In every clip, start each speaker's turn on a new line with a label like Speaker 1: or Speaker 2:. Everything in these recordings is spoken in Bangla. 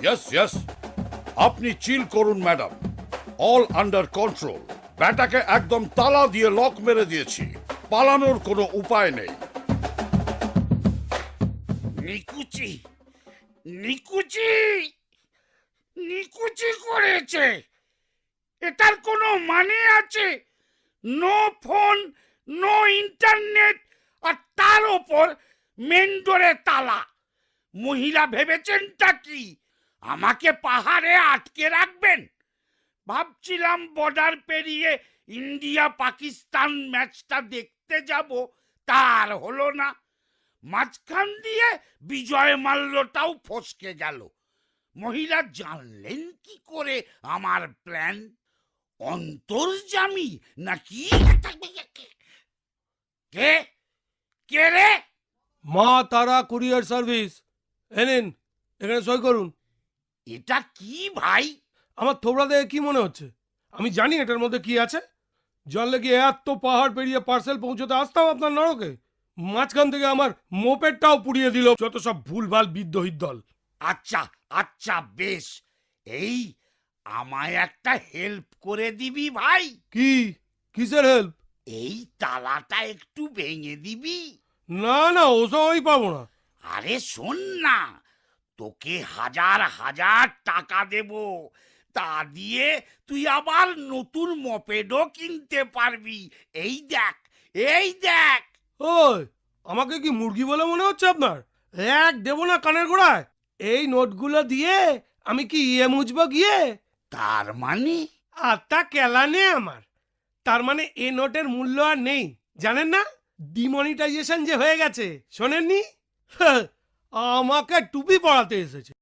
Speaker 1: ইয়েস ইয়েস, আপনি চিল করুন ম্যাডাম, অল আন্ডার কন্ট্রোল। ব্যাটাকে একদম তালা দিয়ে লক মেরে দিয়েছি, পালানোর কোনো উপায় নেই।
Speaker 2: নিকুচি নিকুচি নিকুচি করেছে, এটার কোনো মানে আছে? নো ফোন, নো ইন্টারনেট, আর তার ওপর মেন ডোরে তালা। মহিলা ভেবেছেনটা কি আমাকে পাহাড়ে আটকে রাখবেন? ভাবছিলাম বর্ডার পেরিয়ে ইন্ডিয়া পাকিস্তান ম্যাচটা দেখতে যাব, তার হলো না। মাঝখান দিয়ে বিজয় মাল্যটাও ফসকে গেল। মহিলা জানলেন কি করে আমার প্ল্যান? অন্তর্যামী নাকি? কে কে রে?
Speaker 3: মা তারা কুরিয়ার সার্ভিস। এনেন, এখানে সই করুন।
Speaker 2: এটা কি ভাই?
Speaker 3: আমার থোবড়া দেখে কি মনে হচ্ছে আমি জানি এটার মধ্যে কি আছে? জানলে কি এত পাহাড় পেরিয়ে পার্সেল পৌঁছতে আসতাম আপনার নরকে? মাঝখান থেকে আমার মোপেডটাও পুড়িয়ে দিল, যত সব ভুলভাল বিদ্রোহীর দল।
Speaker 2: আচ্ছা আচ্ছা, বেশ। এই আমায় একটা হেল্প করে দিবি ভাই?
Speaker 3: কি? কিসের হেল্প?
Speaker 2: এই তালাটা একটু ভেঙে দিবি?
Speaker 3: না না, ওসব আমি পাবো না।
Speaker 2: আরে শোন না, তোকে হাজার হাজার টাকা দেব, তা দিয়ে তুই আবার নতুন মপেডও কিনতে পারবি। এই দেখ, এই দেখ।
Speaker 3: ওই, আমাকে কি মুরগি বলে মনে হচ্ছে আপনার? এক দেবো না কানের গোড়ায়। এই নোটগুলো দিয়ে আমি কি ইয়ে মুছবো গিয়ে?
Speaker 2: তার মানে?
Speaker 3: আত্মা কেলা নেই আমার। তার মানে এই নোটের মূল্য আর নেই, জানেন না? ডিমনিটাইজেশন যে হয়ে গেছে, শোনেননি? আমাকে টুপি পড়াতে এসেছে।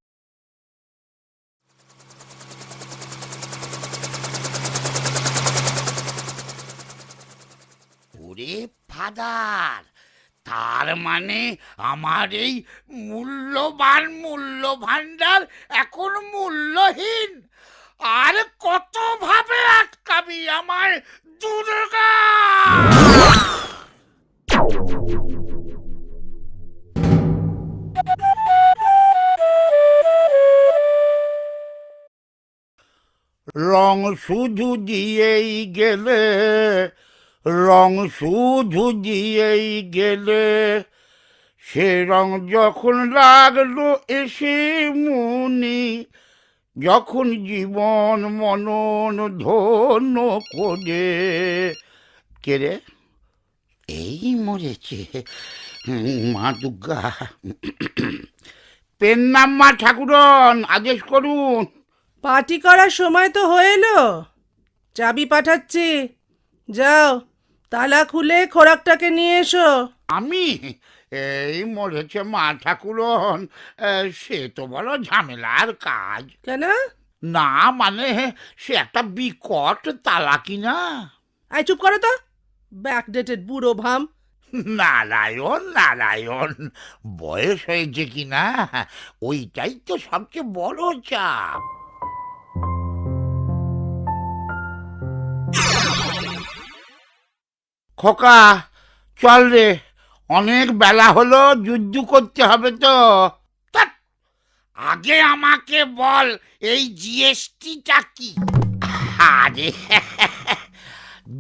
Speaker 2: ওরে ফাদার, তার মানে আমার এই মূল্যবান মূল্য ভাণ্ডার এখন মূল্যহীন। আর কত ভাবে আটকাবি আমায় দুর্গা? রং শুধু দিয়েই গেলে, রং শুধু দিয়েই গেলে, সে রং যখন লাগলো এসে মুনি, যখন জীবন মনন ধন্য করে। কে রে? এই মরেছে মা দুর্গা। পেন নাম মা ঠাকুরন, আদেশ করুন।
Speaker 4: পার্টি করার সময় তো হয়ে এলো, চাবি পাঠাচ্ছি, যাও তালা খুলে খোরাকটাকে নিয়ে এসো।
Speaker 2: আমি? এই মরেছে মা ঠাকুরন, সে তো বড় ঝামেলার কাজ।
Speaker 4: কেন?
Speaker 2: না মানে সে একটা বিকট তালা কিনা।
Speaker 4: আই চুপ করো তো, ব্যাকডেটেড বুড়ো ভাম।
Speaker 2: নারায়ণ নারায়ণ, বয়স হয়েছে কিনা ওইটাই তো সবচেয়ে বড় চাপ। খোকা চল রে, অনেক বেলা হলো, যুদ্ধ করতে হবে তো। আগে আমাকে বল এই জিএসটিটা কি? আরে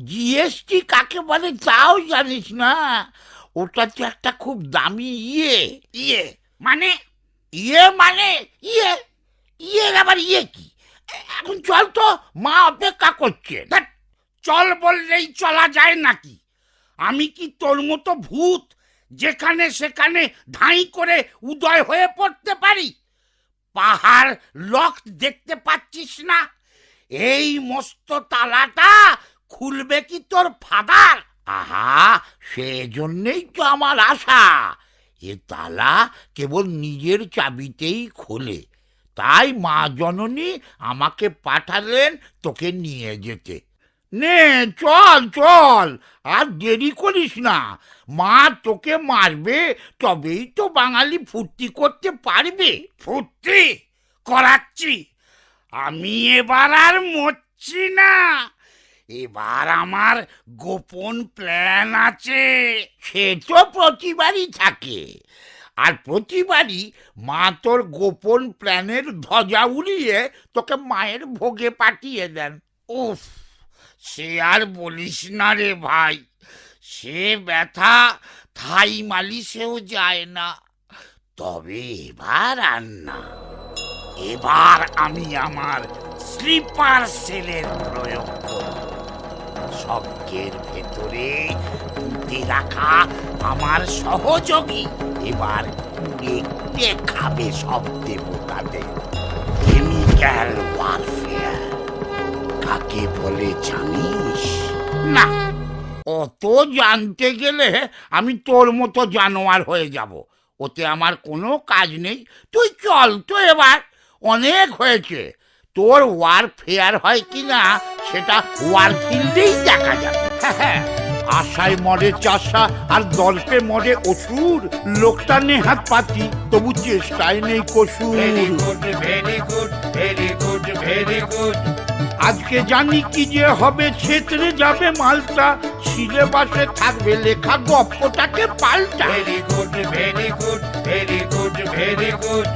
Speaker 2: জিএসটি কাকে বলে তাও জানিস না? ওটা তো একটা খুব দামি ইয়ে। ইয়ে মানে? ইয়ে মানে ইয়ে, ইয়ের আবার ইয়ে কি? এখন চল তো, মা অপেক্ষা করছে। চল বললেই চলা যায় নাকি? আমি কি তোর মতো ভূত যেখানে সেখানে ধাই করে উদয় হয়ে পড়তে পারি? পাহাড় লক দেখতে পাচ্ছিস না? এই মস্ত তালাটা খুলবে কি তোর ফাদার? আহা, সেজন্যই তো আমার আশা। এ তালা কেবল নিজের চাবিতেই খোলে। তাই মা জননী আমাকে পাঠালেন তোকে নিয়ে যেতে। নে চল চল, আর দেরি করিস না। মা তোকে মারবে, তবেই তো বাঙালি ফুর্তি করতে পারবে। ফুর্তি করাচ্ছি আমি, এবার আর মরছি না। এবার আমার গোপন প্ল্যান আছে। সে তো প্রতিবারই থাকে, আর প্রতিবারই মা তোর গোপন প্ল্যানের ধ্বজা উড়িয়ে তোকে মায়ের ভোগে পাঠিয়ে দেন। উফ, সে আর বলিস না রে ভাই, সে ব্যথা থাই মালিশেও যায় না। তবে এবার আর না, এবার আমি আমার স্লিপার সেলের প্রয়োগ করব। স্বর্গের ভেতরে পুঁতে রাখা আমার সহযোগী এবার কুড়ে কুড়ে খাবে সব দেবতাদের। কেমিক্যাল ওয়ারফেয়ার কাকে বলে জানিস? না, অত জানতে গেলে আমি তোর মতো জানোয়ার হয়ে যাব। ওতে আমার কোনো কাজ নেই। তুই চল তো, এবার অনেক হয়েছে। তোর ওয়ারফেয়ার হয় কিনা সেটা ওয়ারফিল্ডেই দেখা যাবে। আশায় মরে চাষা আর দর্পে মরে অসুর। লোকটা নেহাত পাতি, তবু চেষ্টায় নেই কসুর।
Speaker 5: Very good, very good, very good.
Speaker 2: আজকে জানি কি যে হবে, ছেতরে যাবে মালটা। সিলেবাসে থাকবে লেখা, গপ্পটাকে পাল্টা।
Speaker 5: Very good, very good, very good, very good.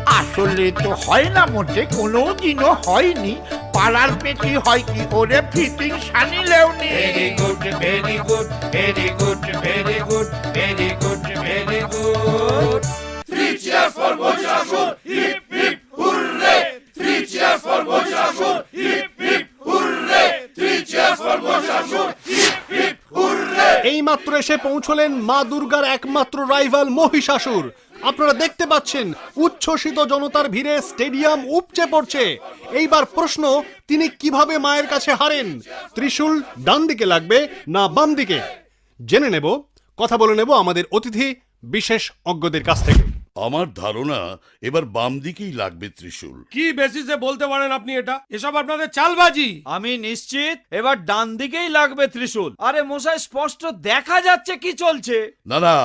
Speaker 2: আসলে তো হয় না মোটে, কোনো দিনও হয়নি। পাড়ার পেটি হয় কি ওরে, ফিটিং সানিলেও নি।
Speaker 5: Very good, very good, very good, very good, very good, very good.
Speaker 1: Three cheers for Mohishasur! Hip hip hooray! Three cheers for Mohishasur! Hip hip hooray! Three cheers for Mohishasur! Hip hip hooray!
Speaker 6: এইমাত্র এসে পৌঁছলেন মা দুর্গার একমাত্র রাইভাল মহিষাসুর। আপনারা দেখতে পাচ্ছেন উচ্ছ্বসিত জনতার ভিড়ে স্টেডিয়াম উপচে পড়ছে। এইবার প্রশ্ন, তিনি কিভাবে মায়ের কাছে হারেন? ত্রিশূল ডান দিকে লাগবে না বাম দিকে? জেনে নেব, কথা বলে নেব আমাদের অতিথি বিশেষ অজ্ঞদের কাছ থেকে।
Speaker 1: আমার ধারণা এবার বাম দিকেই লাগবে ত্রিশূল।
Speaker 3: কি বেসিসে বলতে পারেন আপনি এটা? এসব আপনাদের চালবাজি।
Speaker 7: আমি নিশ্চিত এবার ডান দিকেই লাগবে ত্রিশূল। আরে মশাই, স্পষ্ট দেখা যাচ্ছে কি চলছে।
Speaker 1: না না,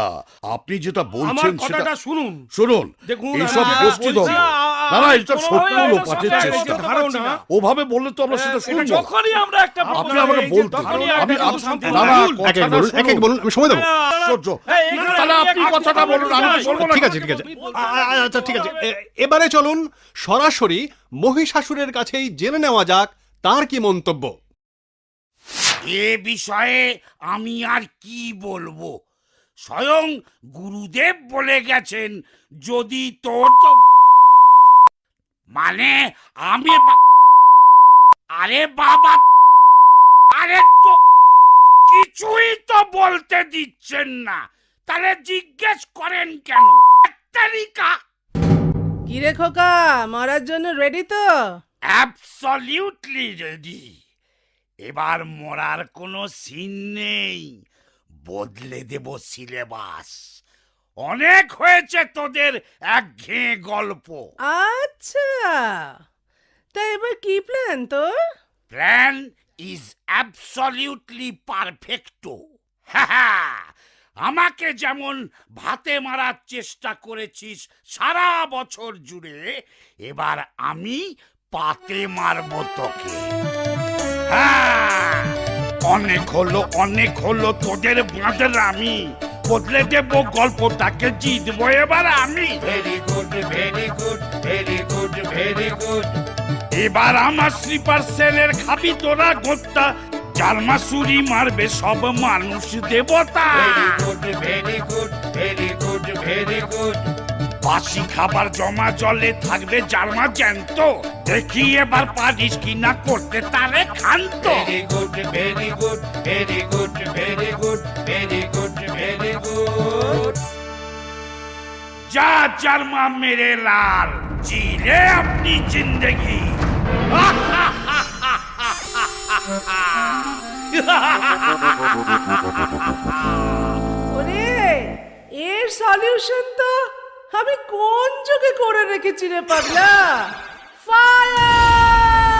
Speaker 1: আপনি যেটা
Speaker 3: আমার
Speaker 1: বলছেন সেটা
Speaker 3: কথাটা শুনুন।
Speaker 1: শুনুন।
Speaker 3: দেখুন,
Speaker 1: এইসব
Speaker 3: আমি
Speaker 1: গোষ্ঠী
Speaker 3: যেটা
Speaker 1: দ্বন্দ্ব,
Speaker 3: বলছি,
Speaker 1: না না, এটা সত্য
Speaker 7: কোনোভাবে
Speaker 1: লোপাটের
Speaker 7: এটা
Speaker 1: চেষ্টা।
Speaker 7: সত্য
Speaker 3: ধারণা।
Speaker 1: ওভাবে বললে তো আমরা সেটা শুনবো।
Speaker 7: যখনই আমরা একটা
Speaker 1: আপনি আমাকে বলতে,
Speaker 7: তখনই
Speaker 1: আমি
Speaker 7: একটা
Speaker 1: আমি-
Speaker 7: শান্তি
Speaker 1: না না,
Speaker 7: ভুল।
Speaker 6: এক এক
Speaker 1: কথাটা
Speaker 6: বলুন, এক এক
Speaker 1: শুনুন।
Speaker 6: বলুন, আমি সময় দেবো।
Speaker 1: আশ্চর্য।
Speaker 7: এই, এখানে
Speaker 1: তাহলে
Speaker 7: আমি
Speaker 1: আপনি
Speaker 7: একটা
Speaker 1: কথাটা
Speaker 7: কথা
Speaker 1: বলুন, আমি তো
Speaker 7: বলতে
Speaker 1: বলবো না।
Speaker 6: ঠিক আছে, ঠিক আছে। আচ্ছা, ঠিক আছে। এবারে চলুন সরাসরি মহিষাসুরের কাছেই জেনে নেওয়া যাক তার কি মন্তব্য।
Speaker 2: এ বিষয়ে আমি আর কি বলবো? স্বয়ং গুরুদেব বলে গেছেন, যদি তোর তো মানে আমি আরে বাবা, আরে তো কিছুই তো বলতে দিচ্ছেন না, তাহলে জিজ্ঞেস করেন কেন? তারিকা
Speaker 4: কিরে খোকা, মারার জন্য রেডি তো?
Speaker 2: Absolutely ready. এবার মরার কোনো সিন নেই, বদলে দেব সিলেবাস। অনেক হয়েছে তোদের একঘেয়ে গল্প।
Speaker 4: আচ্ছা, তা এবার কি প্ল্যান তোর?
Speaker 2: Plan is absolutely perfecto. হ্যাঁ, আমাকে যেমন ভাতে মারার চেষ্টা করেছিস সারা বছর জুড়ে, এবার আমি পাতে মারব তোকে। হ্যাঁ, অনেক হলো তোদের বাঁধের। আমি বদলে দেব গল্পটাকে, জিতবো এবার আমি।
Speaker 5: Very good, very good, very good, very good.
Speaker 2: এবার আমার স্লিপার সেলের খাবি তোরা গোত্তা। জারমাসুরি মারবে সব মানুষ দেবতা।
Speaker 5: Very good, very good, very good, very good.
Speaker 2: বাসি খাবার জমা জলে থাকবে জারমা জ্যান্ত। দেখি এবার পারিস কিনা করতে তারে ক্ষান্ত।
Speaker 5: Very good, very good, very good, very good, very good, very good.
Speaker 2: যা জারমা মেরে লাল, জিলে আপনি জিন্দগি।
Speaker 4: ওরে, এর সলিউশন তো আমি কোন যুগে করে রেখেছি রে পাগলা। ফায়ার!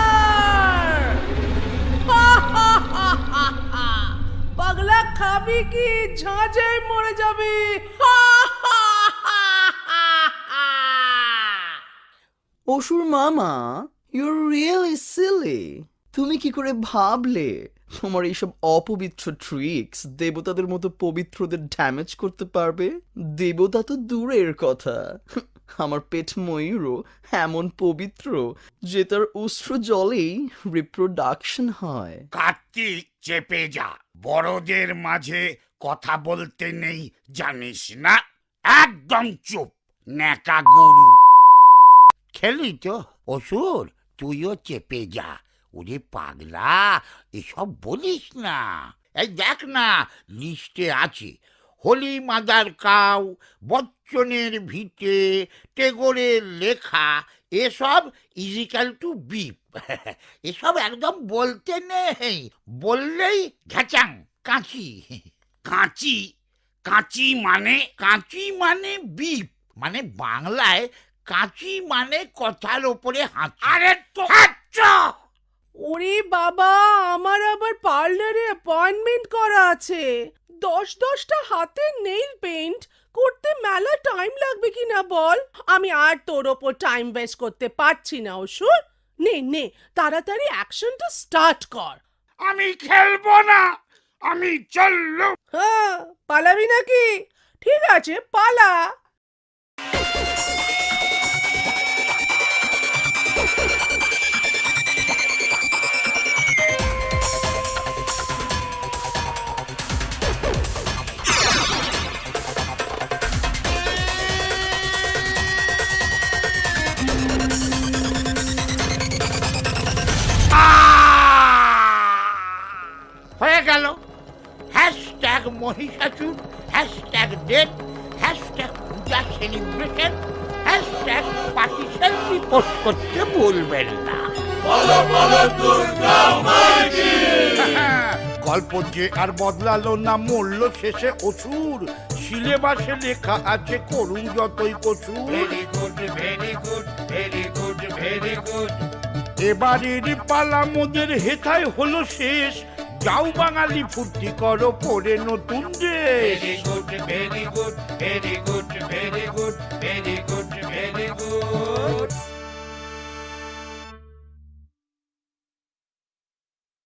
Speaker 4: পাগলা খাবি কি ঝাঁঝে মরে যাবি।
Speaker 8: অসুর মামা, ইউর রিয়েলি সিলি। তুমি কি করে ভাবলে তোমার এইসব অপবিত্র ট্রিক্স দেবতাদের মতো পবিত্রদের ড্যামেজ করতে পারবে? দেবতা তো দূরের কথা, আমার পেট ময়ূরও এমন পবিত্র যে তার উষ্ণ জলেই রিপ্রোডাকশন হয়।
Speaker 2: কার্তিক চেপে যা, বড়দের মাঝে কথা বলতে নেই জানিস না? একদম চুপ, ন্যাকা গরু। খেলি তো অসুর, তুইও চেপে যা। ওরে পাগলা, এসব বলিস না। এই দেখ না, লিস্টে আছে হোলি মাদার কাউ, বচ্চনের ভিটে, টেগোরের লেখা, এসব ইজিক্যাল টু বিপ। এসব একদম বলতে নেই, বললেই ঘ্যাচাং, কাঁচি। কাঁচি? কাঁচি মানে বিপ, মানে বাংলায় কাঁচি মানে কথার ওপরে হাত। আরে তো
Speaker 4: ওরে বাবা, আমার আবার পার্লারে অ্যাপয়েন্টমেন্ট করা আছে। 10-10টা হাতের নেইল পেইন্ট করতে মেলা টাইম লাগবে কিনা বল। আমি আর তোর ওপর টাইম ওয়েস্ট করতে পারছি না অসুর। নে নে, তাড়াতাড়ি অ্যাকশনটা স্টার্ট কর।
Speaker 2: আমি খেলবো না, আমি চললো।
Speaker 4: হ্যাঁ, পালাবি নাকি? ঠিক আছে, পালা।
Speaker 2: হয়ে গেল। Hashtag Mahishasura, hashtag date, hashtag puja celebration, hashtag party selfie post করতে ভুলবেন না। গল্প যে আর বদলালো না, মরল শেষে অসুর। সিলেবাসে লেখা আছে করুন যতই কসুর।
Speaker 5: Very good, very good, very good, very good.
Speaker 2: এবারের পালা মোদের হেথায় হলো শেষ। যাও বাঙালি, ফুর্তি করো পরে নতুন দেশ।
Speaker 5: Very good, very good, very good, very good, very good.